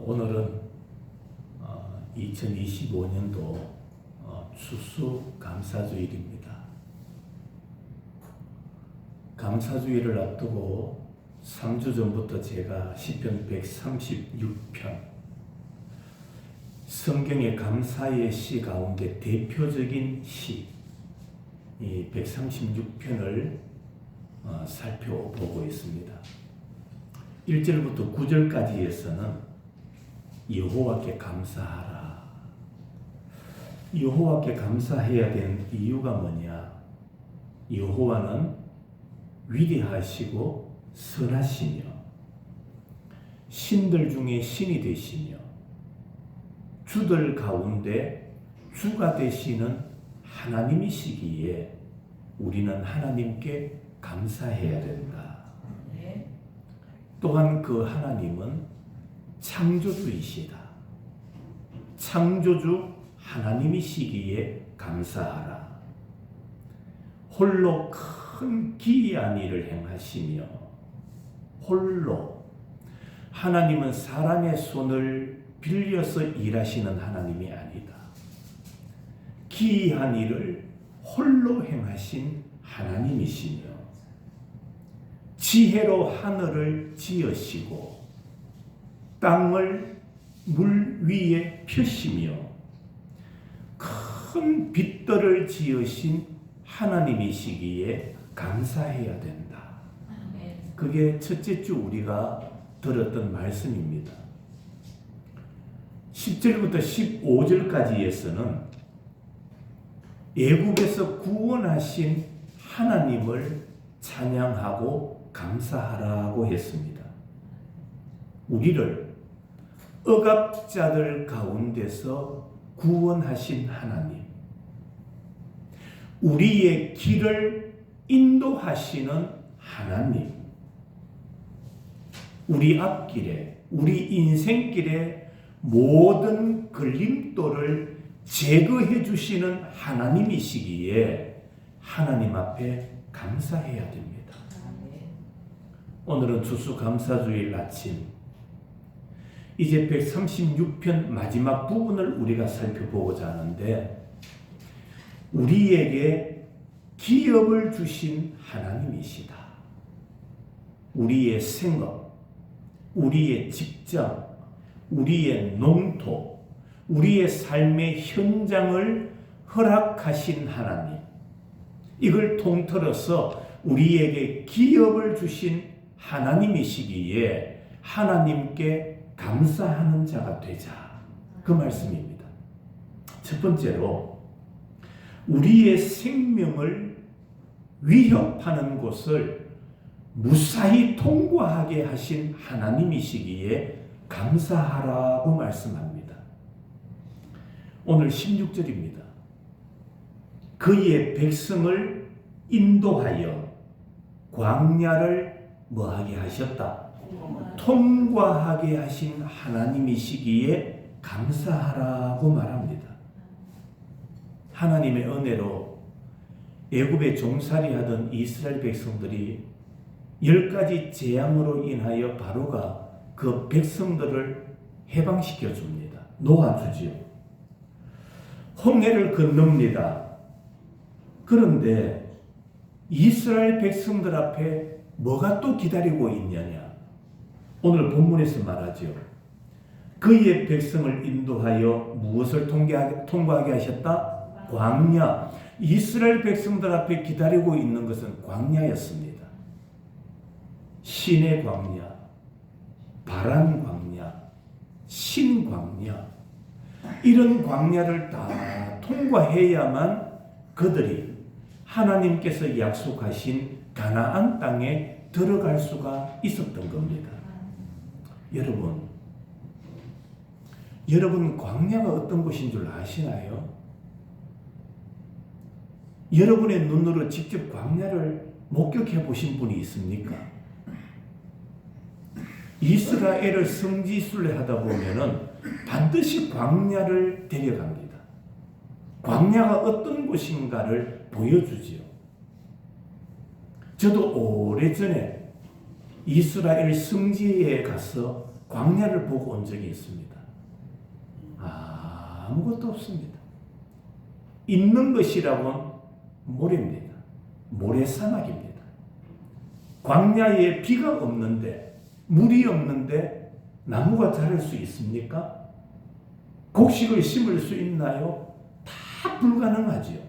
오늘은 2025년도 추수감사주일입니다. 감사주일을 앞두고 3주 전부터 제가 시편 136편 성경의 감사의 시 가운데 대표적인 시, 이 136편을 살펴보고 있습니다. 1절부터 9절까지에서는 여호와께 감사하라. 여호와께 감사해야 되는 이유가 뭐냐? 여호와는 위대하시고 선하시며 신들 중에 신이 되시며 주들 가운데 주가 되시는 하나님이시기에 우리는 하나님께 감사해야 된다. 또한 그 하나님은 창조주이시다. 창조주 하나님이시기에 감사하라. 홀로 큰 기이한 일을 행하시며 홀로 하나님은 사람의 손을 빌려서 일하시는 하나님이 아니다. 기이한 일을 홀로 행하신 하나님이시며 지혜로 하늘을 지으시고 땅을 물 위에 펴시며 큰 빛들을 지으신 하나님이시기에 감사해야 된다. 그게 첫째 주 우리가 들었던 말씀입니다. 10절부터 15절까지에서는 애굽에서 구원하신 하나님을 찬양하고 감사하라고 했습니다. 우리를 억압자들 가운데서 구원하신 하나님, 우리의 길을 인도하시는 하나님, 우리 앞길에, 우리 인생길에 모든 걸림돌을 제거해 주시는 하나님이시기에 하나님 앞에 감사해야 됩니다. 오늘은 추수감사주일 아침, 이제 136편 마지막 부분을 우리가 살펴보고자 하는데, 우리에게 기업을 주신 하나님이시다. 우리의 생업, 우리의 직장, 우리의 농토, 우리의 삶의 현장을 허락하신 하나님, 이걸 통틀어서 우리에게 기업을 주신 하나님이시기에 하나님께 감사하는 자가 되자, 그 말씀입니다. 첫 번째로 우리의 생명을 위협하는 곳을 무사히 통과하게 하신 하나님이시기에 감사하라고 말씀합니다. 오늘 16절입니다. 그의 백성을 인도하여 광야를 뭐하게 하셨다? 통과하게 하신 하나님이시기에 감사하라고 말합니다. 하나님의 은혜로 애굽에 종살이 하던 이스라엘 백성들이 10가지 재앙으로 인하여 바로가 그 백성들을 해방시켜 줍니다. 놓아주지요. 홍해를 건넙니다. 그런데 이스라엘 백성들 앞에 뭐가 또 기다리고 있느냐? 오늘 본문에서 말하죠. 그의 백성을 인도하여 무엇을 통과하게 하셨다? 광야. 이스라엘 백성들 앞에 기다리고 있는 것은 광야였습니다. 신의 광야, 바란 광야, 신광야, 이런 광야를 다 통과해야만 그들이 하나님께서 약속하신 가나안 땅에 들어갈 수가 있었던 겁니다. 여러분 광야가 어떤 곳인 줄 아시나요? 여러분의 눈으로 직접 광야를 목격해 보신 분이 있습니까? 이스라엘을 성지순례하다 보면은 반드시 광야를 데려갑니다. 광야가 어떤 곳인가를 보여주지요. 저도 오래전에 이스라엘 성지에 가서 광야를 보고 온 적이 있습니다. 아무것도 없습니다. 있는 것이라고는 모래입니다. 모래사막입니다. 광야에 비가 없는데, 물이 없는데 나무가 자랄 수 있습니까? 곡식을 심을 수 있나요? 다 불가능하지요.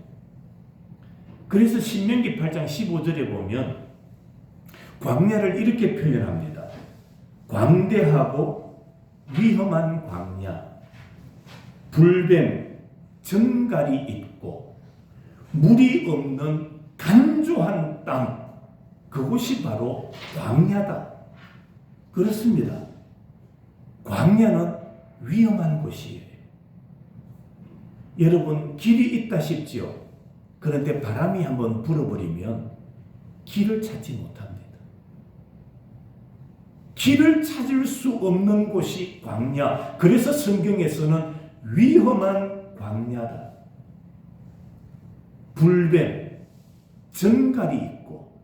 그래서 신명기 8장 15절에 보면 광야를 이렇게 표현합니다. 광대하고 위험한 광야, 불뱀, 정갈이 있고 물이 없는 간조한 땅, 그곳이 바로 광야다. 그렇습니다. 광야는 위험한 곳이에요. 여러분, 길이 있다 싶지요? 그런데 바람이 한번 불어버리면 길을 찾지 못합니다. 길을 찾을 수 없는 곳이 광야. 그래서 성경에서는 위험한 광야다. 불뱀, 정갈이 있고,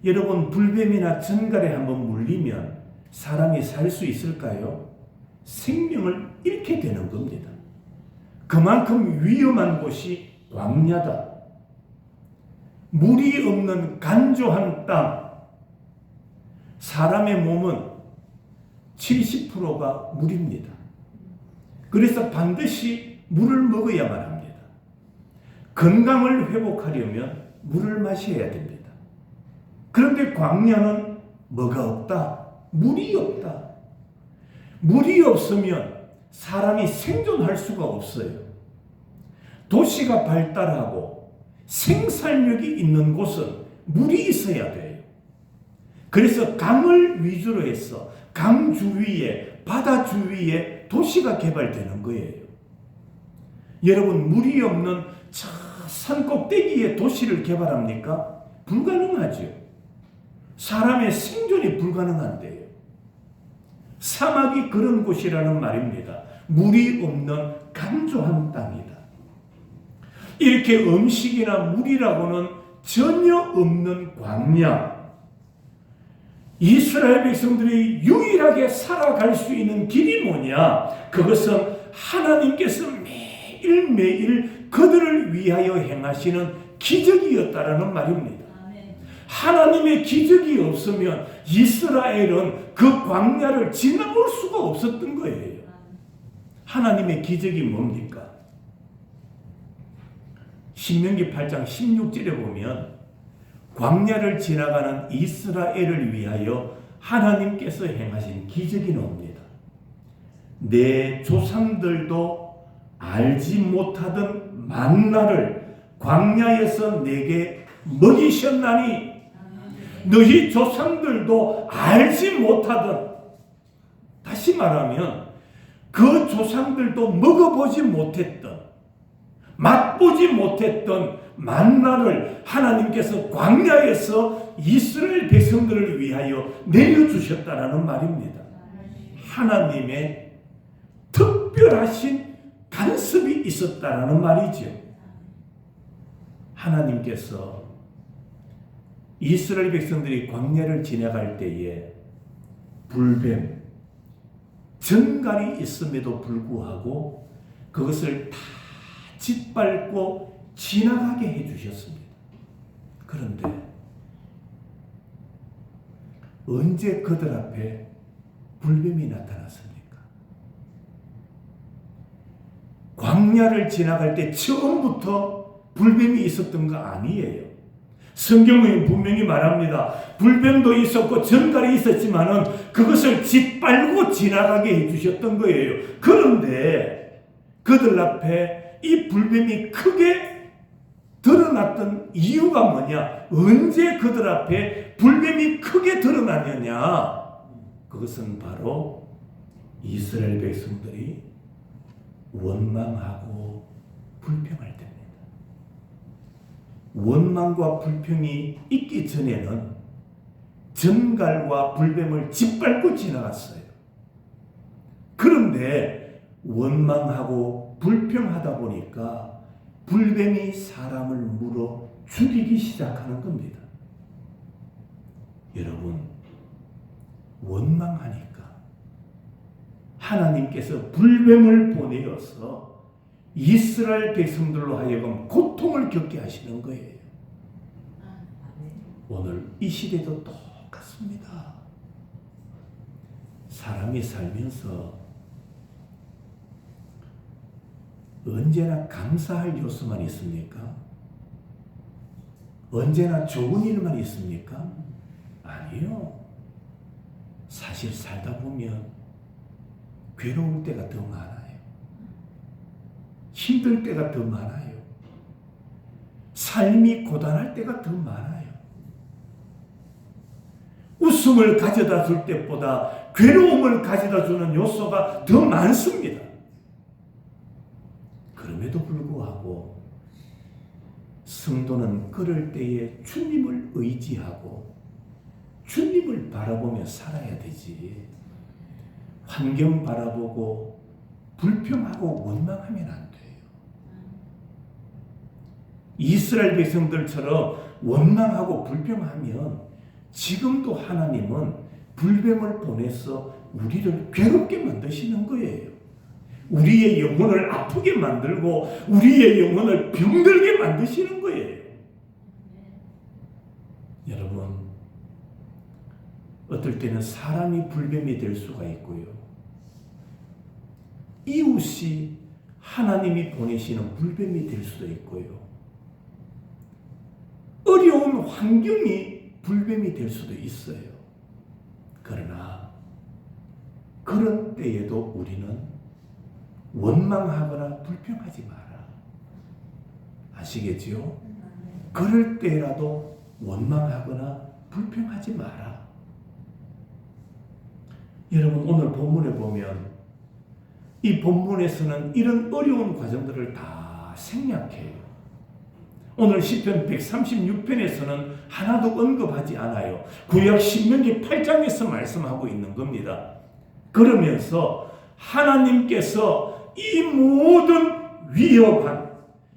여러분, 불뱀이나 정갈에 한번 물리면 사람이 살 수 있을까요? 생명을 잃게 되는 겁니다. 그만큼 위험한 곳이 광야다. 물이 없는 간조한 땅. 사람의 몸은 70%가 물입니다. 그래서 반드시 물을 먹어야만 합니다. 건강을 회복하려면 물을 마셔야 됩니다. 그런데 광야는 뭐가 없다? 물이 없다. 물이 없으면 사람이 생존할 수가 없어요. 도시가 발달하고 생산력이 있는 곳은 물이 있어야 돼요. 그래서 강을 위주로 해서 강 주위에, 바다 주위에 도시가 개발되는 거예요. 여러분, 물이 없는 저 산 꼭대기에 도시를 개발합니까? 불가능하죠. 사람의 생존이 불가능한데요. 사막이 그런 곳이라는 말입니다. 물이 없는 간조한 땅이다. 이렇게 음식이나 물이라고는 전혀 없는 광야. 이스라엘 백성들이 유일하게 살아갈 수 있는 길이 뭐냐? 그것은 하나님께서 매일매일 그들을 위하여 행하시는 기적이었다라는 말입니다. 하나님의 기적이 없으면 이스라엘은 그 광야를 지나올 수가 없었던 거예요. 하나님의 기적이 뭡니까? 신명기 8장 16절에 보면 광야를 지나가는 이스라엘을 위하여 하나님께서 행하신 기적이 나옵니다. 내 조상들도 알지 못하던 만나를 광야에서 내게 먹이셨나니 너희 조상들도 알지 못하던, 다시 말하면 그 조상들도 먹어보지 못했던, 맛보지 못했던 만나를 하나님께서 광야에서 이스라엘 백성들을 위하여 내려주셨다라는 말입니다. 하나님의 특별하신 간섭이 있었다라는 말이죠. 하나님께서 이스라엘 백성들이 광야를 지나갈 때에 불뱀, 정갈이 있음에도 불구하고 그것을 다 짓밟고 지나가게 해주셨습니다. 그런데 언제 그들 앞에 불뱀이 나타났습니까? 광야를 지나갈 때 처음부터 불뱀이 있었던 거 아니에요. 성경은 분명히 말합니다. 불뱀도 있었고 정갈이 있었지만은 그것을 짓밟고 지나가게 해주셨던 거예요. 그런데 그들 앞에 이 불뱀이 크게 드러났던 이유가 뭐냐? 언제 그들 앞에 불뱀이 크게 드러나느냐? 그것은 바로 이스라엘 백성들이 원망하고 불평할 때입니다. 원망과 불평이 있기 전에는 정갈과 불뱀을 짓밟고 지나갔어요. 그런데 원망하고 불평하다 보니까 불뱀이 사람을 물어 죽이기 시작하는 겁니다. 여러분, 원망하니까 하나님께서 불뱀을 보내어서 이스라엘 백성들로 하여금 고통을 겪게 하시는 거예요. 오늘 이 시대도 똑같습니다. 사람이 살면서 언제나 감사할 요소만 있습니까? 언제나 좋은 일만 있습니까? 아니요. 사실 살다 보면 괴로울 때가 더 많아요. 힘들 때가 더 많아요. 삶이 고단할 때가 더 많아요. 웃음을 가져다 줄 때보다 괴로움을 가져다 주는 요소가 더 많습니다. 그럼에도 불구하고 성도는 그럴 때에 주님을 의지하고 주님을 바라보며 살아야 되지. 환경 바라보고 불평하고 원망하면 안 돼요. 이스라엘 백성들처럼 원망하고 불평하면 지금도 하나님은 불뱀을 보내서 우리를 괴롭게 만드시는 거예요. 우리의 영혼을 아프게 만들고 우리의 영혼을 병들게 만드시는 거예요. 여러분, 어떨 때는 사람이 불뱀이 될 수가 있고요. 이웃이 하나님이 보내시는 불뱀이 될 수도 있고요. 어려운 환경이 불뱀이 될 수도 있어요. 그러나 그런 때에도 우리는 원망하거나 불평하지 마라. 아시겠지요? 그럴 때라도 원망하거나 불평하지 마라. 여러분, 오늘 본문에 보면 이 본문에서는 이런 어려운 과정들을 다 생략해요. 오늘 시편 136편에서는 하나도 언급하지 않아요. 구약 신명기 8장에서 말씀하고 있는 겁니다. 그러면서 하나님께서 이 모든 위협한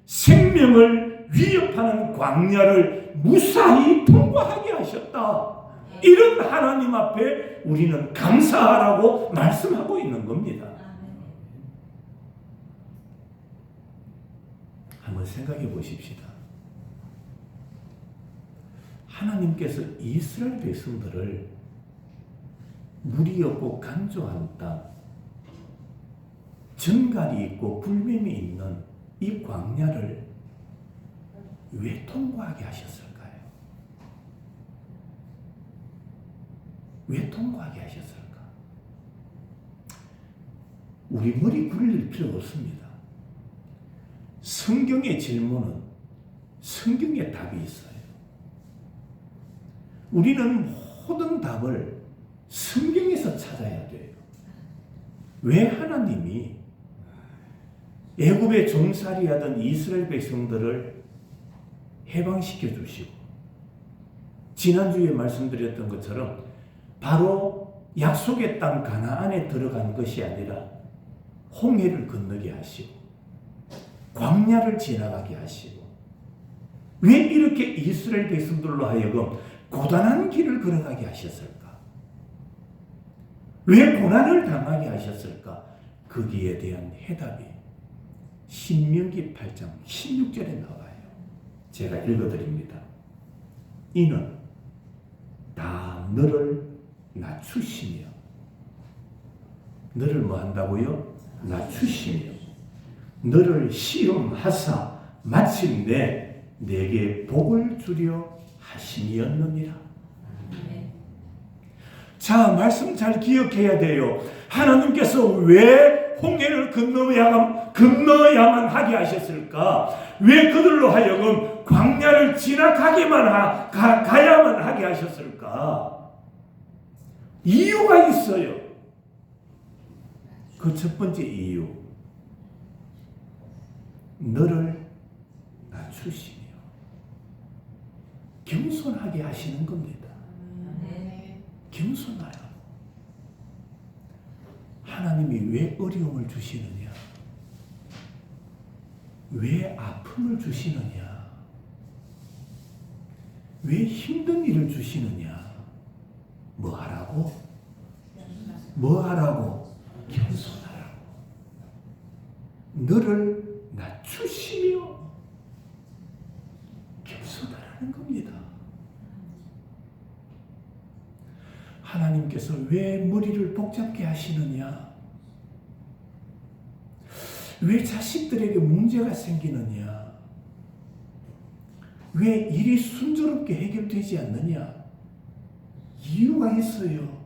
생명을 위협하는 광야를 무사히 통과하게 하셨다. 이런 하나님 앞에 우리는 감사하라고 말씀하고 있는 겁니다. 한번 생각해 보십시다. 하나님께서 이스라엘 백성들을 물이 없고 간조한 땅, 전갈이 있고 불뱀이 있는 이 광야를 왜 통과하게 하셨을까요? 왜 통과하게 하셨을까? 우리 머리 굴릴 필요 없습니다. 성경의 질문은 성경의 답이 있어요. 우리는 모든 답을 성경에서 찾아야 돼요. 왜 하나님이 애굽에 종살이하던 이스라엘 백성들을 해방시켜 주시고 지난주에 말씀드렸던 것처럼 바로 약속의 땅 가나안에 들어간 것이 아니라 홍해를 건너게 하시고 광야를 지나가게 하시고 왜 이렇게 이스라엘 백성들로 하여금 고단한 길을 걸어가게 하셨을까? 왜 고난을 당하게 하셨을까? 거기에 대한 해답이 신명기 8장 16절에 나와요. 제가 읽어드립니다. 이는 다 너를 낮추시며 너를 뭐 한다고요? 낮추시며 너를 시험하사 마침내 내게 복을 주려 하심이었느니라. 자, 말씀 잘 기억해야 돼요. 하나님께서 왜 홍해를 건너야만 하게 하셨을까? 왜 그들로 하여금 광야를 지나가야만 하게 하셨을까? 이유가 있어요. 그 첫 번째 이유, 너를 낮추시며 겸손하게 하시는 겁니다. 겸손하라. 하나님이 왜 어려움을 주시느냐? 왜 아픔을 주시느냐? 왜 힘든 일을 주시느냐? 뭐 하라고? 겸손. 너를 낮추시며 겸손하라는 겁니다. 하나님께서 왜 머리를 복잡게 하시느냐? 왜 자식들에게 문제가 생기느냐? 왜 일이 순조롭게 해결되지 않느냐? 이유가 있어요.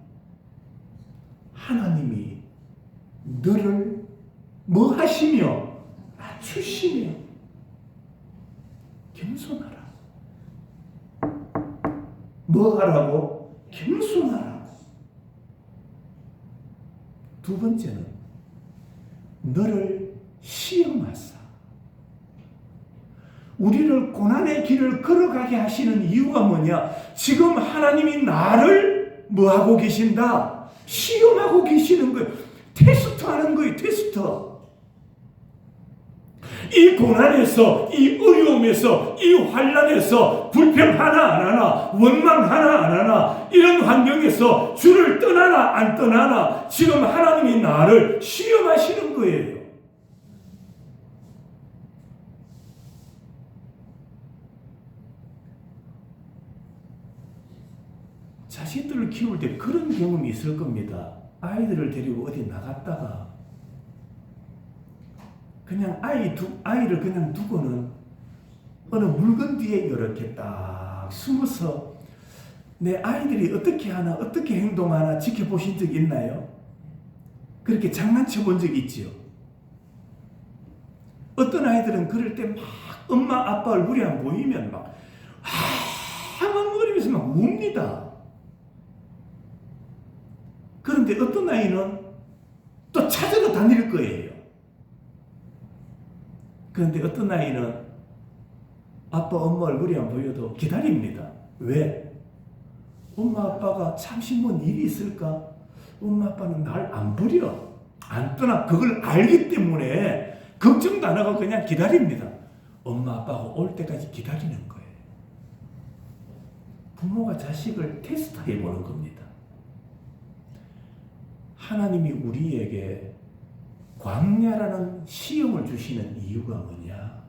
하나님이 너를 뭐 하시며? 낮추시며 겸손하라. 뭐 하라고? 겸손하라. 두 번째는 너를 시험하사. 우리를 고난의 길을 걸어가게 하시는 이유가 뭐냐? 지금 하나님이 나를 뭐하고 계신다? 시험하고 계시는 거예요. 테스트하는 거예요. 테스트. 이 고난에서, 이 어려움에서, 이 환난에서 불평 하나 안 하나, 원망 하나 안 하나, 이런 환경에서 주를 떠나나 안 떠나나 지금 하나님이 나를 시험하시는 거예요. 자식들을 키울 때 그런 경험이 있을 겁니다. 아이들을 데리고 어디 나갔다가 그냥 아이를 그냥 두고는 어느 물건 뒤에 이렇게 딱 숨어서 내 아이들이 어떻게 하나, 어떻게 행동하나 지켜보신 적 있나요? 그렇게 장난쳐 본 적 있지요? 어떤 아이들은 그럴 때 막 엄마, 아빠 얼굴이 안 보이면 막 하망거리면서 막 웁니다. 그런데 어떤 아이는 또 찾으러 다닐 거예요. 그런데 어떤 아이는 아빠, 엄마 얼굴이 안 보여도 기다립니다. 왜? 엄마, 아빠가 잠시 뭔 일이 있을까? 엄마, 아빠는 날 안 버려. 안 떠나. 그걸 알기 때문에 걱정도 안 하고 그냥 기다립니다. 엄마, 아빠가 올 때까지 기다리는 거예요. 부모가 자식을 테스트해 보는 겁니다. 하나님이 우리에게 광야라는 시험을 주시는 이유가 뭐냐?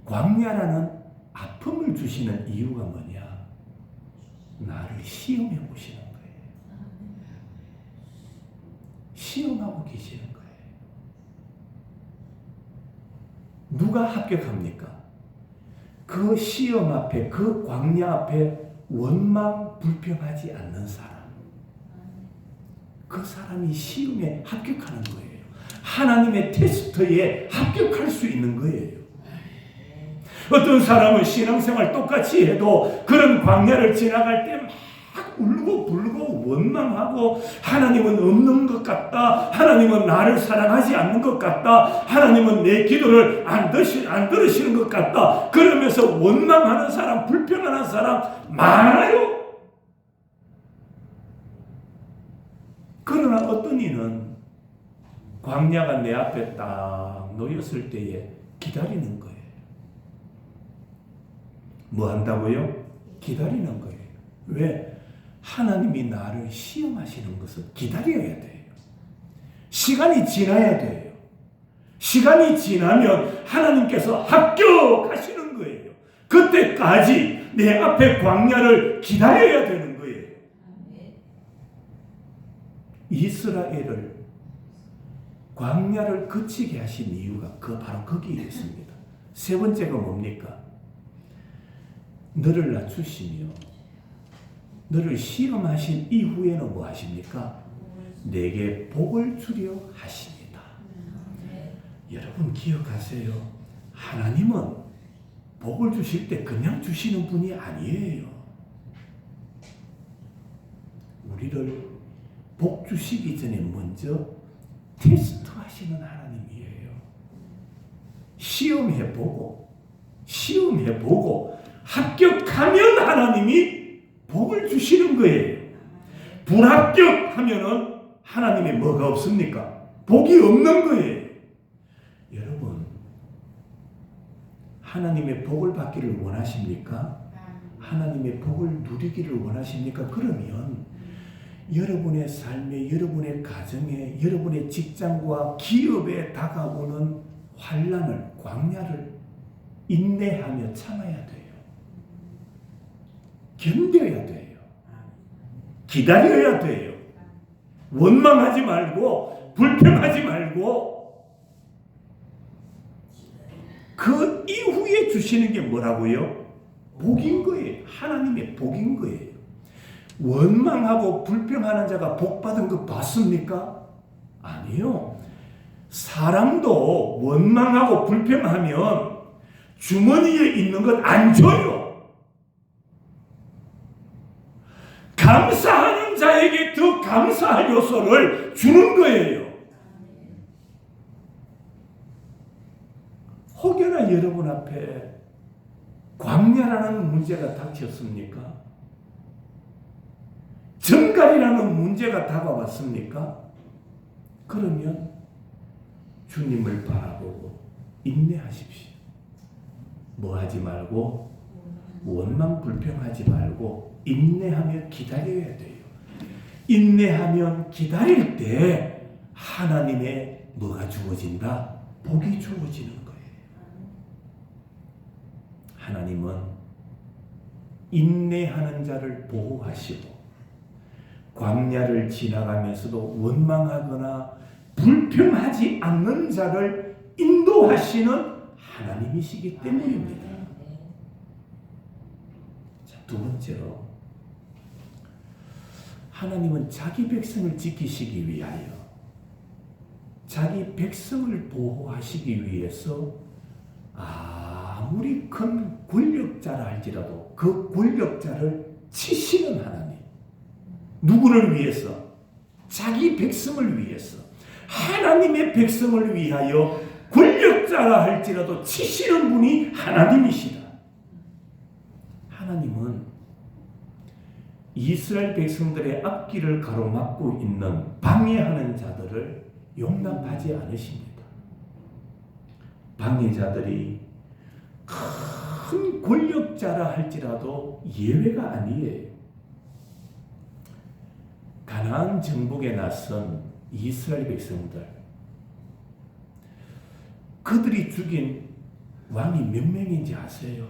광야라는 아픔을 주시는 이유가 뭐냐? 나를 시험해 보시는 거예요. 시험하고 계시는 거예요. 누가 합격합니까? 그 시험 앞에, 그 광야 앞에 원망, 불평하지 않는 사람. 그 사람이 시험에 합격하는 거예요. 하나님의 테스트에 합격할 수 있는 거예요. 어떤 사람은 신앙생활 똑같이 해도 그런 광야를 지나갈 때 막 울고 불고 원망하고 하나님은 없는 것 같다. 하나님은 나를 사랑하지 않는 것 같다. 하나님은 내 기도를 안 들으시는 것 같다. 그러면서 원망하는 사람, 불평하는 사람 많아요. 그러나 어떤 이는 광야가 내 앞에 딱 놓였을 때에 기다리는 거예요. 뭐 한다고요? 기다리는 거예요. 왜? 하나님이 나를 시험하시는 것을 기다려야 돼요. 시간이 지나야 돼요. 시간이 지나면 하나님께서 합격하시는 거예요. 그때까지 내 앞에 광야를 기다려야 되는 거예요. 이스라엘을 광야를 거치게 하신 이유가 바로 거기에 있습니다. 세 번째가 뭡니까? 너를 낮추시며 너를 시험하신 이후에는 뭐 하십니까? 내게 복을 주려 하십니다. 여러분 기억하세요. 하나님은 복을 주실 때 그냥 주시는 분이 아니에요. 우리를 복 주시기 전에 먼저 테스트하시는 하나님이에요. 시험해보고 합격하면 하나님이 복을 주시는 거예요. 불합격하면은 하나님이 뭐가 없습니까? 복이 없는 거예요. 여러분, 하나님의 복을 받기를 원하십니까? 하나님의 복을 누리기를 원하십니까? 그러면 여러분의 삶에, 여러분의 가정에, 여러분의 직장과 기업에 다가오는 환난을, 광야를 인내하며 참아야 돼요. 견뎌야 돼요. 기다려야 돼요. 원망하지 말고 불평하지 말고 그 이후에 주시는 게 뭐라고요? 복인 거예요. 하나님의 복인 거예요. 원망하고 불평하는 자가 복 받은 거 봤습니까? 아니요. 사람도 원망하고 불평하면 주머니에 있는 것 안 줘요. 감사하는 자에게 더 감사할 요소를 주는 거예요. 혹여나 여러분 앞에 광야라는 문제가 닥쳤습니까? 정갈이라는 문제가 다가왔습니까? 그러면 주님을 바라보고 인내하십시오. 뭐 하지 말고 원망 불평하지 말고 인내하며 기다려야 돼요. 인내하면 기다릴 때 하나님의 뭐가 주어진다? 복이 주어지는 거예요. 하나님은 인내하는 자를 보호하시고 광야를 지나가면서도 원망하거나 불평하지 않는 자를 인도하시는 하나님이시기 때문입니다. 자, 두 번째로 하나님은 자기 백성을 지키시기 위하여 자기 백성을 보호하시기 위해서 아무리 큰 권력자라 할지라도 그 권력자를 치시는 하나님. 누구를 위해서? 자기 백성을 위해서. 하나님의 백성을 위하여 권력자라 할지라도 치시는 분이 하나님이시다. 하나님은 이스라엘 백성들의 앞길을 가로막고 있는 방해하는 자들을 용납하지 않으십니다. 방해자들이 큰 권력자라 할지라도 예외가 아니에요. 가나안 정복에 나선 이스라엘 백성들, 그들이 죽인 왕이 몇 명인지 아세요?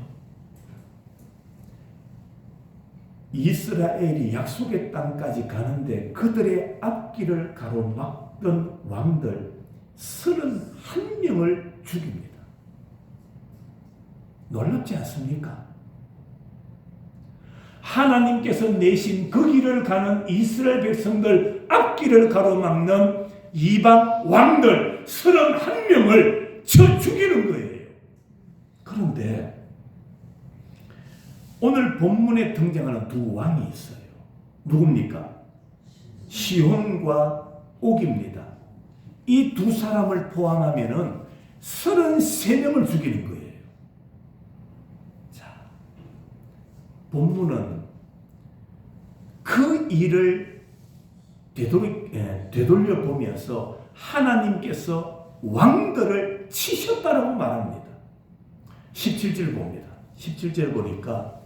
이스라엘이 약속의 땅까지 가는데 그들의 앞길을 가로막던 왕들 31명을 죽입니다. 놀랍지 않습니까? 하나님께서 내신 그 길을 가는 이스라엘 백성들 앞길을 가로막는 이방 왕들 31명을 쳐 죽이는 거예요. 그런데 오늘 본문에 등장하는 두 왕이 있어요. 누굽니까? 시혼과 옥입니다. 이 두 사람을 포함하면은 33명을 죽이는 거예요. 자, 본문은 그 일을 되돌려 보면서 하나님께서 왕들을 치셨다라고 말합니다. 17절 봅니다. 17절 보니까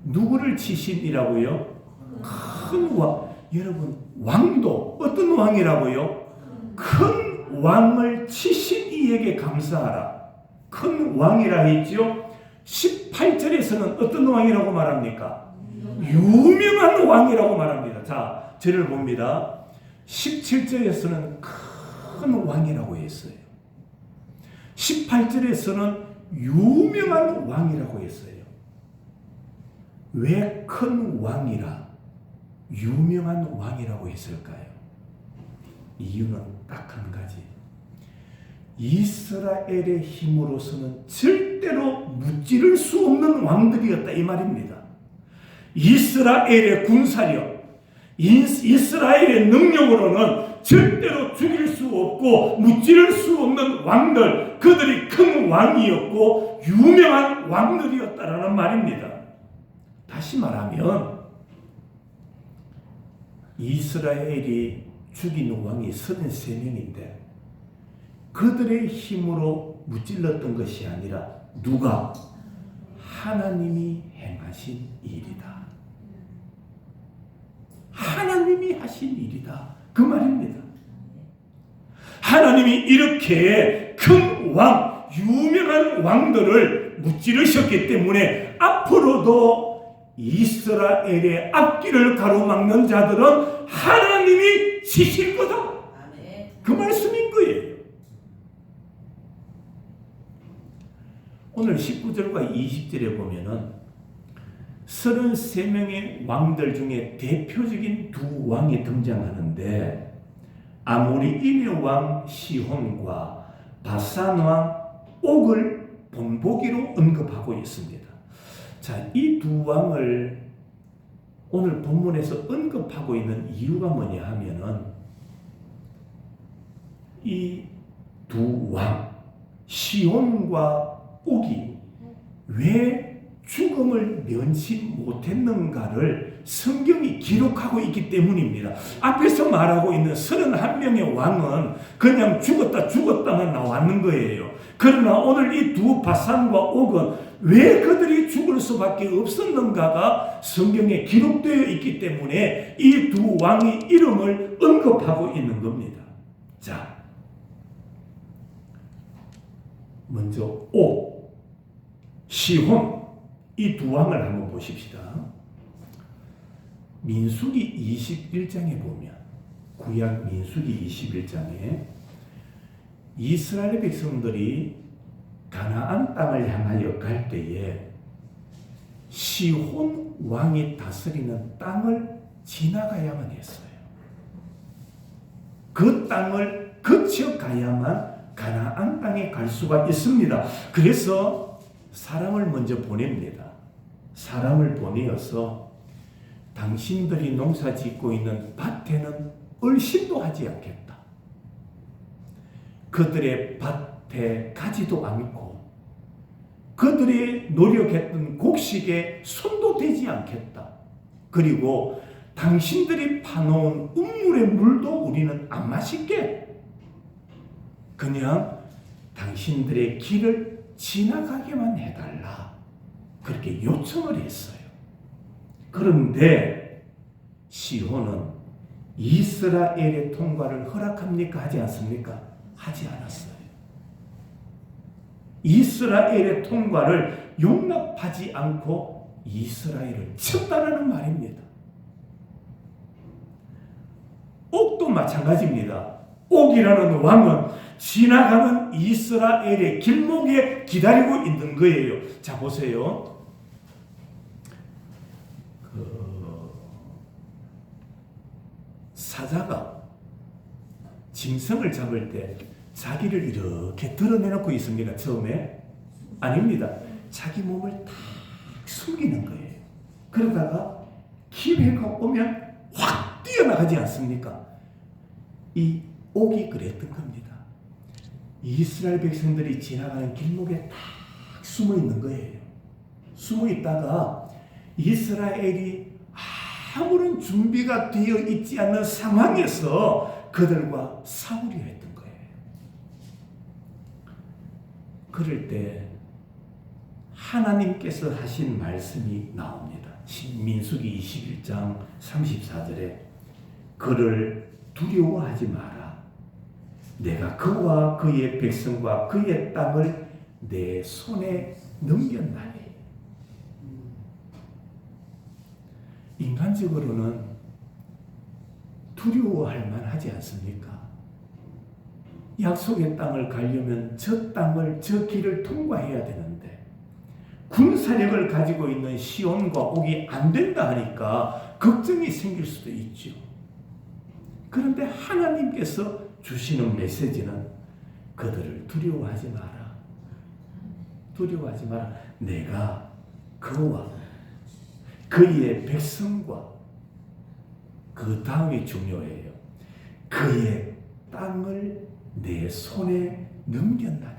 누구를 치신이라고요? 큰 왕. 여러분, 왕도 어떤 왕이라고요? 큰 왕을 치신 이에게 감사하라. 큰 왕이라 했죠. 18절에서는 어떤 왕이라고 말합니까? 유명한 왕이라고 말합니다. 자, 저를 봅니다. 17절에서는 큰 왕이라고 했어요. 18절에서는 유명한 왕이라고 했어요. 왜 큰 왕이라 유명한 왕이라고 했을까요? 이유는 딱 한 가지. 이스라엘의 힘으로서는 절대로 무찌를 수 없는 왕들이었다 이 말입니다. 이스라엘의 군사력, 이스라엘의 능력으로는 절대로 죽일 수 없고 무찌를 수 없는 왕들, 그들이 큰 왕이었고 유명한 왕들이었다라는 말입니다. 다시 말하면 이스라엘이 죽인 왕이 33명인데 그들의 힘으로 무찔렀던 것이 아니라 누가? 하나님이 행하신 일이다. 하나님 하나님이 하신 일이다. 그 말입니다. 하나님이 이렇게 큰 왕, 유명한 왕들을 무찌르셨기 때문에 앞으로도 이스라엘의 앞길을 가로막는 자들은 하나님이 치실 거다. 그 말씀인 거예요. 오늘 19절과 20절에 보면은 33명의 왕들 중에 대표적인 두 왕이 등장하는데 아모리인의 왕 시혼과 바산 왕 옥을 본보기로 언급하고 있습니다. 자, 이 두 왕을 오늘 본문에서 언급하고 있는 이유가 뭐냐 하면은 이 두 왕 시혼과 옥이 왜 죽음을 면치 못했는가를 성경이 기록하고 있기 때문입니다. 앞에서 말하고 있는 31명의 왕은 그냥 죽었다만 나왔는 거예요. 그러나 오늘 이 두 바산과 옥은 왜 그들이 죽을 수밖에 없었는가가 성경에 기록되어 있기 때문에 이 두 왕의 이름을 언급하고 있는 겁니다. 자, 먼저 옥, 시혼, 이 두 왕을 한번 보십시다. 민수기 21장에 보면, 구약 민수기 21장에 이스라엘 백성들이 가나안 땅을 향하여 갈 때에 시혼 왕이 다스리는 땅을 지나가야만 했어요. 그 땅을 거쳐가야만 가나안 땅에 갈 수가 있습니다. 그래서 사람을 먼저 보냅니다. 사람을 보내어서 당신들이 농사 짓고 있는 밭에는 얼씬도 하지 않겠다. 그들의 밭에 가지도 않고 그들이 노력했던 곡식에 손도 대지 않겠다. 그리고 당신들이 파놓은 우물의 물도 우리는 안 마실게. 그냥 당신들의 길을 지나가게만 해달라. 그렇게 요청을 했어요. 그런데 시혼은 이스라엘의 통과를 허락합니까? 하지 않습니까? 하지 않았어요. 이스라엘의 통과를 용납하지 않고 이스라엘을 쳤다라는 말입니다. 옥도 마찬가지입니다. 옥이라는 왕은 지나가는 이스라엘의 길목에 기다리고 있는 거예요. 자, 보세요. 사자가 짐승을 잡을 때 자기를 이렇게 드러내놓고 있습니까? 처음에? 아닙니다. 자기 몸을 딱 숨기는 거예요. 그러다가 기회가 오면 확 뛰어나가지 않습니까? 이 옥이 그랬던 겁니다. 이스라엘 백성들이 지나가는 길목에 딱 숨어 있는 거예요. 숨어 있다가 이스라엘이 아무런 준비가 되어 있지 않는 상황에서 그들과 싸우려 했던 거예요. 그럴 때 하나님께서 하신 말씀이 나옵니다. 민수기 21장 34절에 그를 두려워하지 마라. 내가 그와 그의 백성과 그의 땅을 내 손에 넘겼나니. 인간적으로는 두려워할 만하지 않습니까? 약속의 땅을 가려면 저 땅을, 저 길을 통과해야 되는데 군사력을 가지고 있는 시온과 옥이 안 된다 하니까 걱정이 생길 수도 있죠. 그런데 하나님께서 주시는 메시지는 그들을 두려워하지 마라. 두려워하지 마라. 내가 그와 그의 백성과 그 다음이 중요해요. 그의 땅을 내 손에 넘겼나니.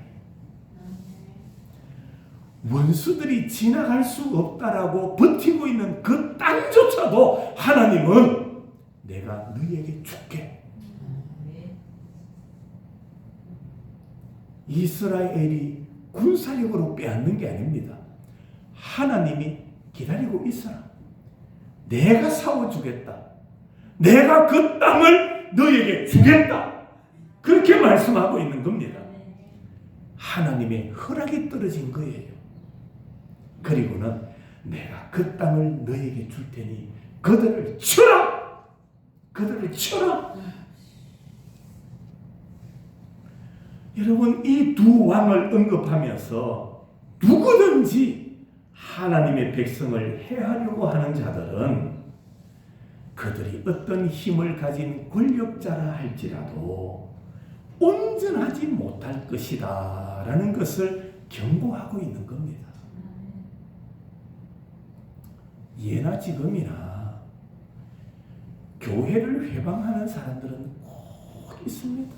원수들이 지나갈 수 없다라고 버티고 있는 그 땅조차도 하나님은 내가 너희에게 줄게. 이스라엘이 군사력으로 빼앗는 게 아닙니다. 하나님이 기다리고 있어라. 내가 싸워주겠다. 내가 그 땅을 너에게 주겠다. 그렇게 말씀하고 있는 겁니다. 하나님의 허락이 떨어진 거예요. 그리고는 내가 그 땅을 너에게 줄 테니 그들을 쳐라. 그들을 쳐라. 여러분, 이 두 왕을 언급하면서 누구든지 하나님의 백성을 해하려고 하는 자들은 그들이 어떤 힘을 가진 권력자라 할지라도 온전하지 못할 것이다 라는 것을 경고하고 있는 겁니다. 예나 지금이나 교회를 회방하는 사람들은 꼭 있습니다.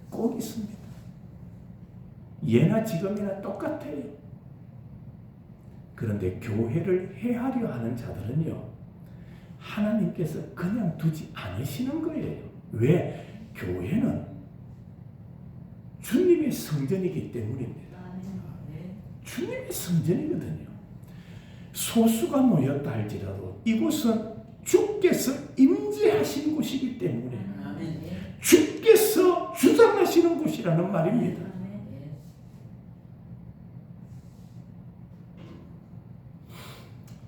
꼭 있습니다. 예나 지금이나 똑같아요. 그런데 교회를 해하려 하는 자들은요, 하나님께서 그냥 두지 않으시는 거예요. 왜? 교회는 주님의 성전이기 때문입니다. 주님의 성전이거든요. 소수가 모였다 할지라도 이곳은 주께서 임재하신 곳이기 때문에 주께서 주장하시는 곳이라는 말입니다.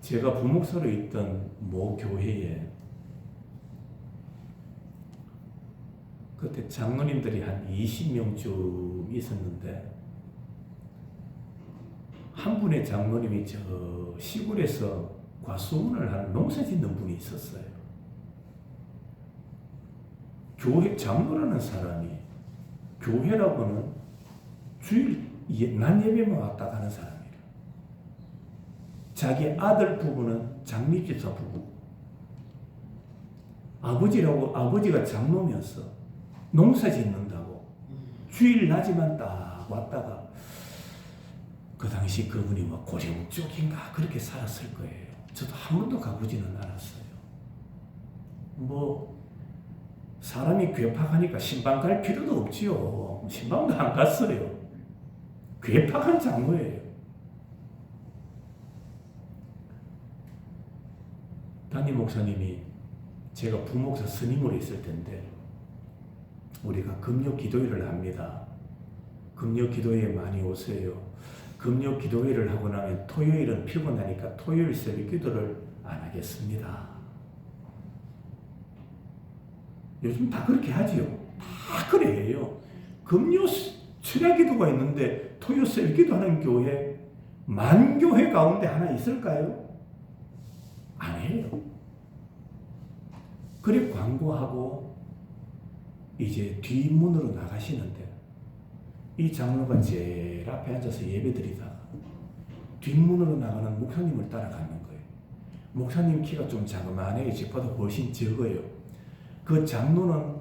제가 부목사로 있던 모 교회에 그때 장로님들이 한 20명쯤 있었는데 한 분의 장로님이 저 시골에서 과수원을 하는 농사 짓는 분이 있었어요. 교회 장로라는 사람이 교회라고는 주일 낮 예배만 왔다 가는 사람이에요. 자기 아들 부부는 장립집사 부부. 아버지가 장로면서 농사 짓는다고 주일 낮에만 딱 왔다가 그 당시 그분이 뭐 고령 쪽인가 그렇게 살았을 거예요. 저도 한 번도 가보지는 않았어요. 뭐 사람이 괴팍하니까 신방 갈 필요도 없지요. 신방도 안 갔어요. 괴팍한 장로예요. 담임 목사님이 제가 부목사 스님으로 있을 텐데 우리가 금요 기도회를 합니다. 금요 기도회에 많이 오세요. 금요 기도회를 하고 나면 토요일은 피곤하니까 토요일 새벽 기도를 안 하겠습니다. 요즘 다 그렇게 하지요. 다 그래 해요. 금요 철야 기도가 있는데 토요 새벽 기도하는 교회 만교회 가운데 하나 있을까요? 안 해요. 그래 광고하고 이제 뒷문으로 나가시는데 이 장로가 제일 앞에 앉아서 예배드리다가 뒷문으로 나가는 목사님을 따라가는 거예요. 목사님 키가 좀 자그마해요. 저보다 훨씬 적어요. 그 장로는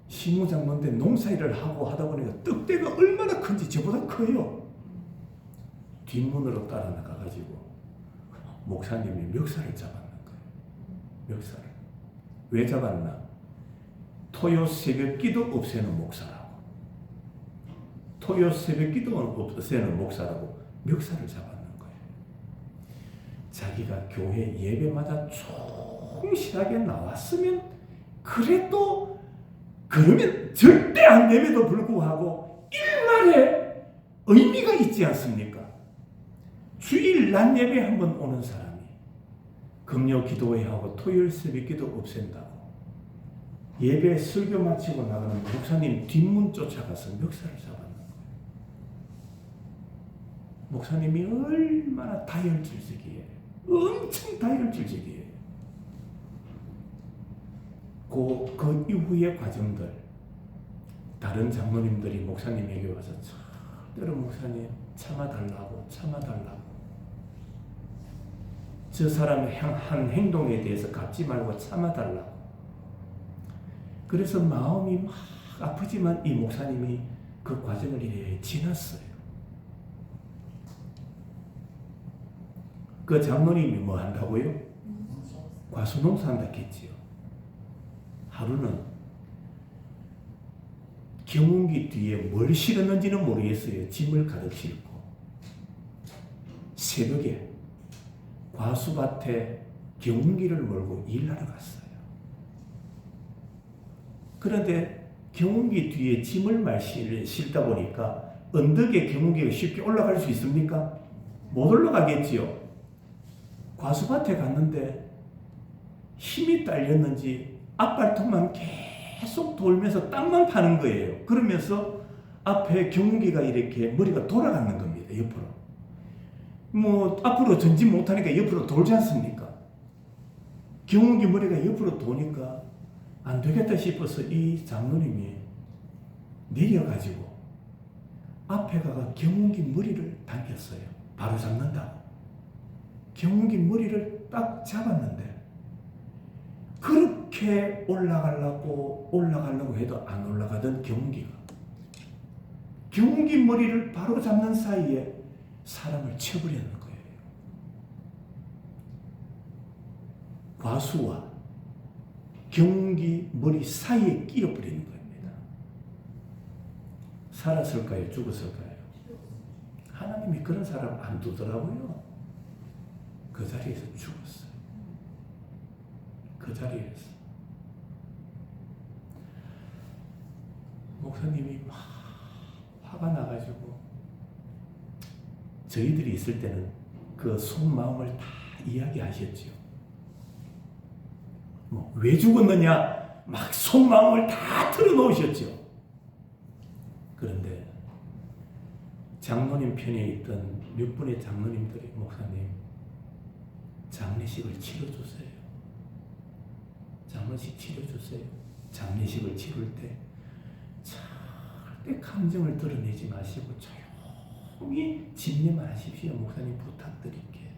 시무장로인데 농사일을 하고 하다 보니까 떡대가 얼마나 큰지 저보다 커요. 뒷문으로 따라 나가가지고 목사님이 멱살을 잡았는 거예요. 멱살을. 왜 잡았나? 토요 새벽 기도 없애는 목사라고. 토요 새벽 기도 없애는 목사라고 멱살을 잡았는 거예요. 자기가 교회 예배마다 충실하게 나왔으면 그래도 그러면 절대 안 됨에도 불구하고 일말에 의미가 있지 않습니까? 주일 낮 예배 한번 오는 사람이 금요 기도회하고 토요일 새벽 기도 없앤다고 예배 설교 마치고 나가는 목사님 뒷문 쫓아가서 멱살을 잡았는 거예요. 목사님이 얼마나 다혈질적이에요. 엄청 다혈질적이에요. 그 이후의 과정들 다른 장로님들이 목사님에게 와서 절대로 목사님 참아달라고 저 사람의 한 행동에 대해서 갚지 말고 참아달라고. 그래서 마음이 막 아프지만 이 목사님이 그 과정을 이래 지났어요. 그 장로님이 뭐 한다고요? 과수농사 한다 했지요. 하루는 경운기 뒤에 뭘 실었는지는 모르겠어요. 짐을 가득 싣고 새벽에 과수밭에 경운기를 몰고 일하러 갔어요. 그런데 경운기 뒤에 짐을 많이 실다 보니까 언덕에 경운기가 쉽게 올라갈 수 있습니까? 못 올라가겠지요. 과수밭에 갔는데 힘이 딸렸는지 앞발톱만 계속 돌면서 땅만 파는 거예요. 그러면서 앞에 경운기가 이렇게 머리가 돌아가는 겁니다. 옆으로. 뭐 앞으로 전진 못하니까 옆으로 돌지 않습니까? 경운기 머리가 옆으로 도니까 안 되겠다 싶어서 이 장로님이 내려가지고 앞에 가가 경운기 머리를 당겼어요. 바로 잡는다고. 경운기 머리를 딱 잡았는데 그렇게 올라가려고 해도 안 올라가던 경운기 머리를 바로 잡는 사이에 사람을 쳐버리는 거예요. 과수와 경운기 머리 사이에 끼어버리는 겁니다. 살았을까요? 죽었을까요? 하나님이 그런 사람 안 두더라고요. 그 자리에서 죽었어요. 그 자리에서. 목사님이 막 화가 나가지고 저희들이 있을 때는 그 속마음을 다 이야기하셨죠. 뭐 왜 죽었느냐 막 속마음을 다 털어놓으셨죠. 그런데 장로님 편에 있던 몇 분의 장로님들이 목사님 장례식을 치러주세요. 장례식 치러주세요. 장례식을 치를 때 절대 감정을 드러내지 마시고 조용히 집례만 하십시오. 목사님 부탁드릴게요.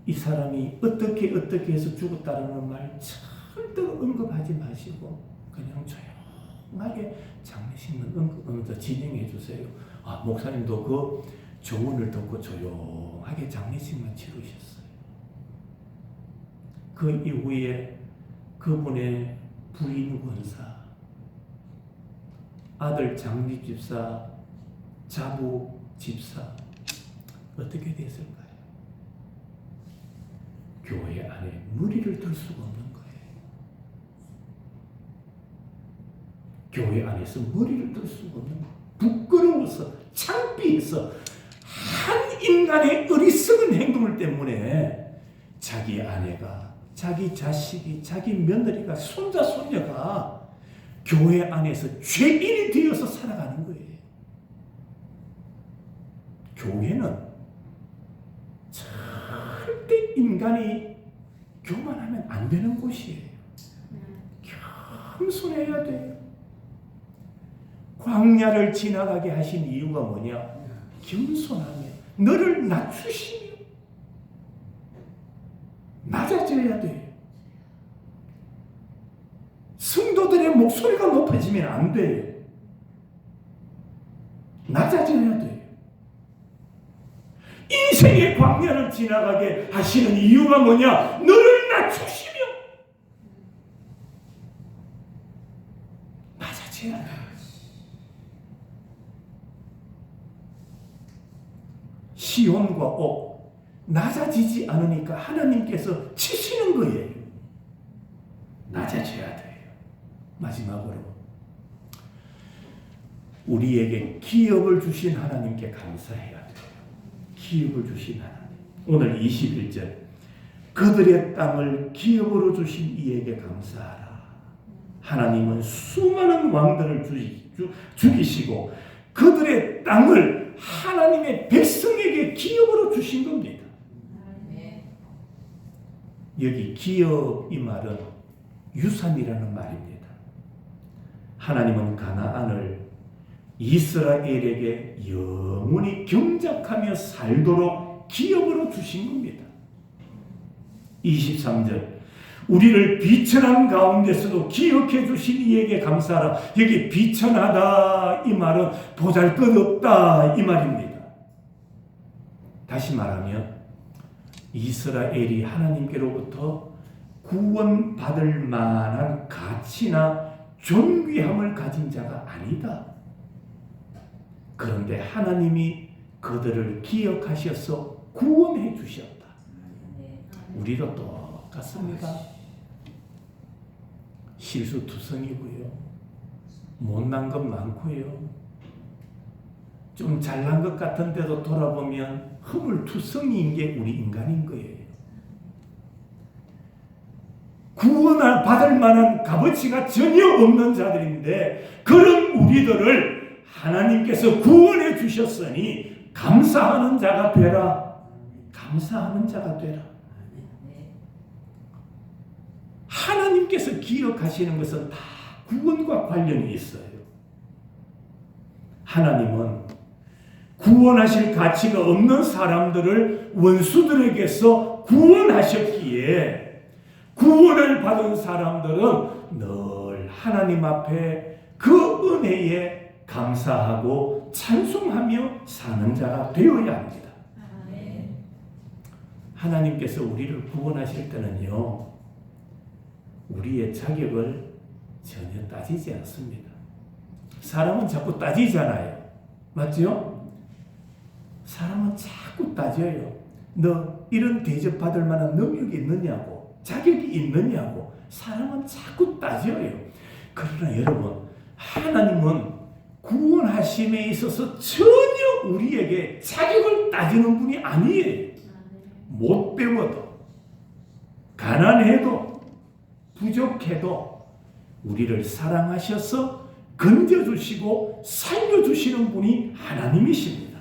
이 사람이 어떻게 해서 죽었다는 말 절대로 언급하지 마시고 그냥 조용하게 장례식만 진행해 주세요. 아, 목사님도 그 조언을 듣고 조용하게 장례식만 치르셨어요. 그 이후에 그분의 부인 권사, 아들 장립 집사, 자부 집사 어떻게 됐을까요? 교회 안에 무리를 들 수가 없는 거예요. 교회 안에서 머리를 들 수가 없는 거예요. 부끄러워서 창피해서 한 인간의 어리석은 행동을 때문에 자기 아내가, 자기 자식이, 자기 며느리가, 손자, 손녀가 교회 안에서 죄인이 되어서 살아가는 거예요. 교회는 절대 인간이 교만하면 안 되는 곳이에요. 겸손해야 돼요. 광야를 지나가게 하신 이유가 뭐냐? 겸손하며 너를 낮추시며 낮아져야 돼요. 성도들의 목소리가 높아지면 안 돼요. 낮아져야 돼요. 인생의 광야를 지나가게 하시는 이유가 뭐냐? 너를 낮추시며 낮아져야 돼요. 시온과 옥 낮아지지 않으니까 하나님께서 치시는 거예요. 낮아져야 돼요. 마지막으로 우리에게 기업을 주신 하나님께 감사해야 돼요. 기업을 주신 하나님. 오늘 21절 그들의 땅을 기업으로 주신 이에게 감사하라. 하나님은 수많은 왕들을 죽이시고 그들의 땅을 하나님의 백성에게 기업으로 주신 겁니다. 여기 기업 이 말은 유산이라는 말입니다. 하나님은 가나안을 이스라엘에게 영원히 경작하며 살도록 기업으로 주신 겁니다. 23절 우리를 비천한 가운데서도 기억해 주신 이에게 감사하라. 여기 비천하다 이 말은 보잘것없다 이 말입니다. 다시 말하면 이스라엘이 하나님께로부터 구원받을 만한 가치나 존귀함을 가진 자가 아니다. 그런데 하나님이 그들을 기억하셔서 구원해 주셨다. 우리도 똑같습니다. 실수투성이고요. 못난 것 많고요. 좀 잘난 것 같은데도 돌아보면 허물투성이인 게 우리 인간인 거예요. 구원을 받을 만한 값어치가 전혀 없는 자들인데 그런 우리들을 하나님께서 구원해 주셨으니 감사하는 자가 되라. 감사하는 자가 되라. 하나님께서 기억하시는 것은 다 구원과 관련이 있어요. 하나님은 구원하실 가치가 없는 사람들을 원수들에게서 구원하셨기에 구원을 받은 사람들은 늘 하나님 앞에 그 은혜에 감사하고 찬송하며 사는 자가 되어야 합니다. 하나님께서 우리를 구원하실 때는요, 우리의 자격을 전혀 따지지 않습니다. 사람은 자꾸 따지잖아요. 맞죠? 사람은 자꾸 따져요. 너 이런 대접 받을 만한 능력이 있느냐고, 자격이 있느냐고. 사람은 자꾸 따져요. 그러나 여러분, 하나님은 구원하심에 있어서 전혀 우리에게 자격을 따지는 분이 아니에요. 못 배워도, 가난해도, 부족해도 우리를 사랑하셔서 건져주시고 살려주시는 분이 하나님이십니다.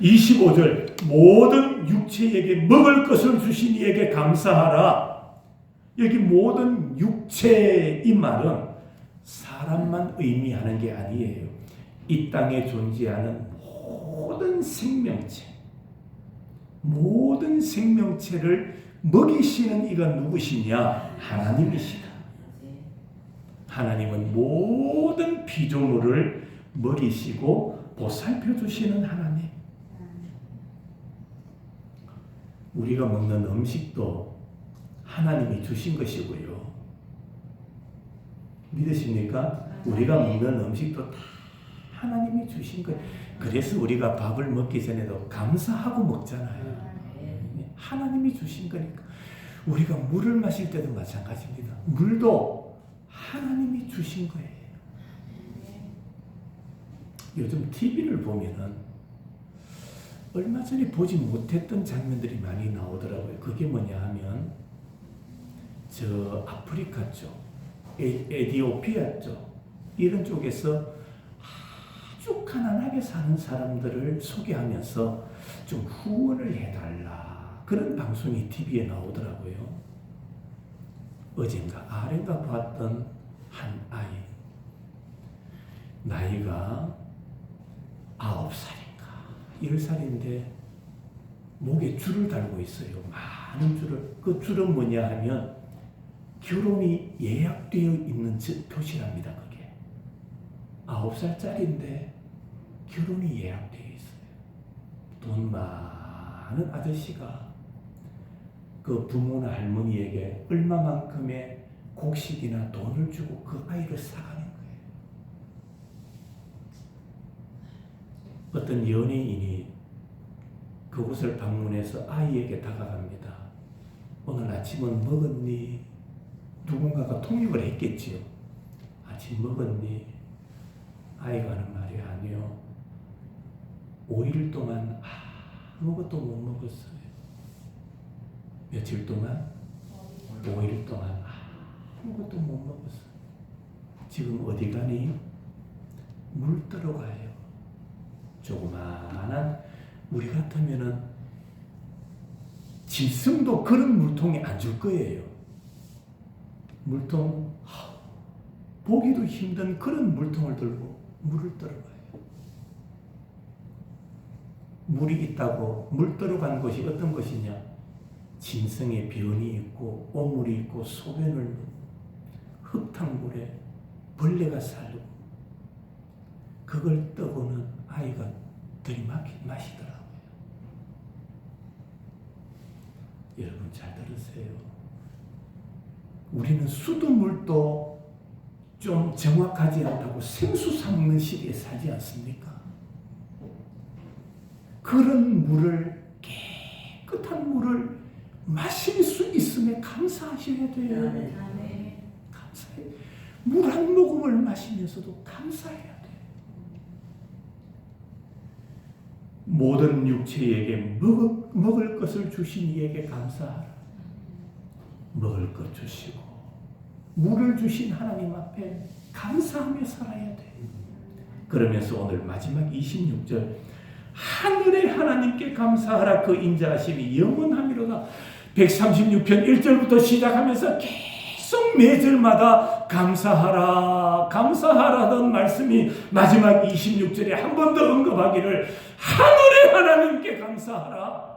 25절 모든 육체에게 먹을 것을 주신 이에게 감사하라. 여기 모든 육체 이 말은 사람만 의미하는 게 아니에요. 이 땅에 존재하는 모든 생명체, 모든 생명체를 먹이시는 이가 누구시냐? 하나님이시다. 하나님은 모든 피조물을 먹이시고 보살펴 주시는 하나님. 우리가 먹는 음식도 하나님이 주신 것이고요. 믿으십니까? 우리가 먹는 음식도 다 하나님이 주신 것. 그래서 우리가 밥을 먹기 전에도 감사하고 먹잖아요. 하나님이 주신 거니까. 우리가 물을 마실 때도 마찬가지입니다. 물도 하나님이 주신 거예요. 요즘 TV를 보면은 얼마 전에 보지 못했던 장면들이 많이 나오더라고요. 그게 뭐냐 하면 저 아프리카 쪽, 에티오피아 쪽 이런 쪽에서 아주 가난하게 사는 사람들을 소개하면서 좀 후원을 해달라. 그런 방송이 TV에 나오더라고요. 어젠가 아래가 봤던 한 아이, 나이가 9살인가 10살인데 목에 줄을 달고 있어요. 많은 줄을. 그 줄은 뭐냐 하면 결혼이 예약되어 있는 표시랍니다. 그게 9살짜리인데 결혼이 예약되어 있어요. 돈 많은 아저씨가 그 부모나 할머니에게 얼마만큼의 곡식이나 돈을 주고 그 아이를 사가는 거예요. 어떤 연예인이 그곳을 방문해서 아이에게 다가갑니다. 오늘 아침은 먹었니? 누군가가 통역을 했겠지요. 아침 먹었니? 아이가 하는 말이 아니요. 5일 동안 아무것도 못 먹었어요. 며칠 동안? 5일 동안 아무것도 못 먹었어. 지금 어디 가니? 물 떠러 가요. 조그마한 우리 같으면은 짐승도 그런 물통에 안 줄 거예요. 물통, 보기도 힘든 그런 물통을 들고 물을 떠러 가요. 물이 있다고 물 떠러 간 곳이 어떤 곳이냐? 짐승의 변이 있고 오물이 있고 소변을 흙탕물에 벌레가 살고 그걸 떠보는 아이가 들이마시더라고요. 여러분 잘 들으세요. 우리는 수돗물도 좀 정확하지 않다고 생수 삭는 시대에 살지 않습니까? 그런 물을, 깨끗한 물을 마실 수 있음에 감사하셔야 돼요. 아멘. 감사해. 물 한 모금을 마시면서도 감사해야 돼. 모든 육체에게 먹을 것을 주신 이에게 감사하라. 먹을 것 주시고 물을 주신 하나님 앞에 감사하며 살아야 돼. 그러면서 오늘 마지막 26절 하늘의 하나님께 감사하라. 그 인자하심이 영원하미로다. 136편 1절부터 시작하면서 계속 매절마다 감사하라 감사하라던 말씀이 마지막 26절에 한 번 더 언급하기를 하늘의 하나님께 감사하라.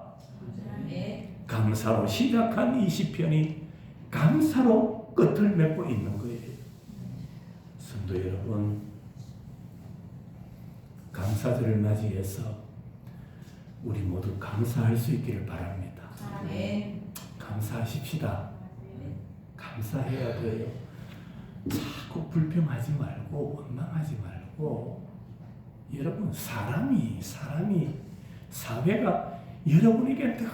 감사로 시작한 20편이 감사로 끝을 맺고 있는 거예요. 성도 여러분, 감사절을 맞이해서 우리 모두 감사할 수 있기를 바랍니다. 감사하십시다. 감사해야 돼요. 자꾸 불평하지 말고 원망하지 말고. 여러분, 사람이 사회가 여러분에게 늘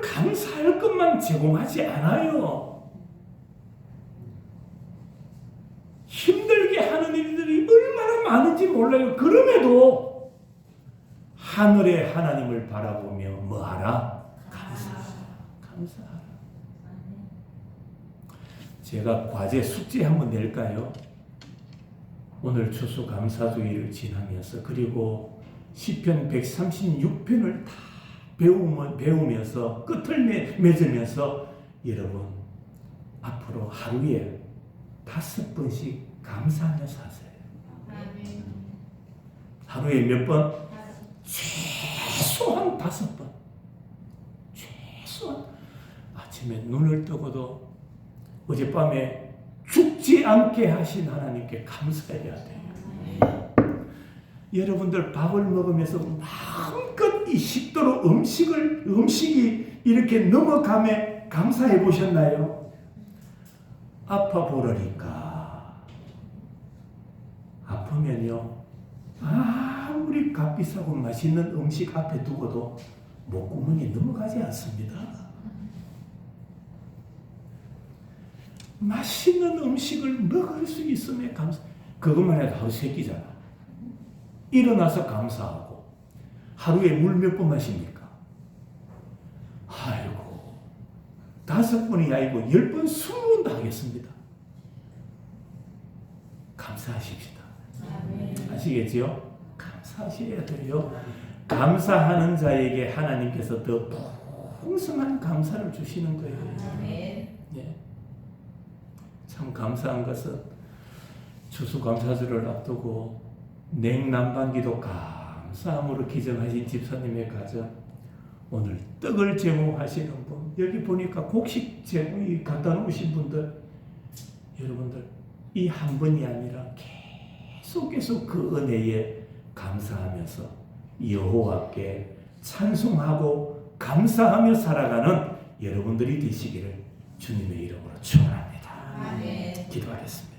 감사할 것만 제공하지 않아요. 힘들게 하는 일들이 얼마나 많은지 몰라요. 그럼에도 하늘의 하나님을 바라보며 뭐하라? 감사하라. 제가 과제 숙제 한번 낼까요? 오늘 추수감사주의를 지나면서 그리고 시편 136편을 다 배우면서 끝을 맺으면서 여러분 앞으로 하루에 5번씩 감사하며 사세요. 하루에 몇 번? 최소한 5번. 최소한 아침에 눈을 뜨고도 어젯밤에 죽지 않게 하신 하나님께 감사해야 돼요. 여러분들 밥을 먹으면서 마음껏 이 식도로 음식이 이렇게 넘어가며 감사해 보셨나요? 아파 보라니까. 아프면요, 아무리 값비싸고 맛있는 음식 앞에 두고도 목구멍이 넘어가지 않습니다. 맛있는 음식을 먹을 수 있음에 감사. 그것만 해도 하루 3끼잖아. 일어나서 감사하고. 하루에 물 몇 번 마십니까? 아이고, 5번이 아니고 10번, 20번도 하겠습니다. 감사하십시다. 아시겠지요? 감사하셔야 돼요. 감사하는 자에게 하나님께서 더 풍성한 감사를 주시는 거예요. 예. 참 감사한 것은 추수감사절을 앞두고 냉난방기도 감사함으로 기정하신 집사님의 가정, 오늘 떡을 제공하시는 분, 여기 보니까 곡식 제공이 갖다 놓으신 분들, 여러분들 이 한 번이 아니라 계속 그 은혜에 감사하면서 여호와께 찬송하고 감사하며 살아가는 여러분들이 되시기를 주님의 이름으로 축원합니다. 기도하겠습니다.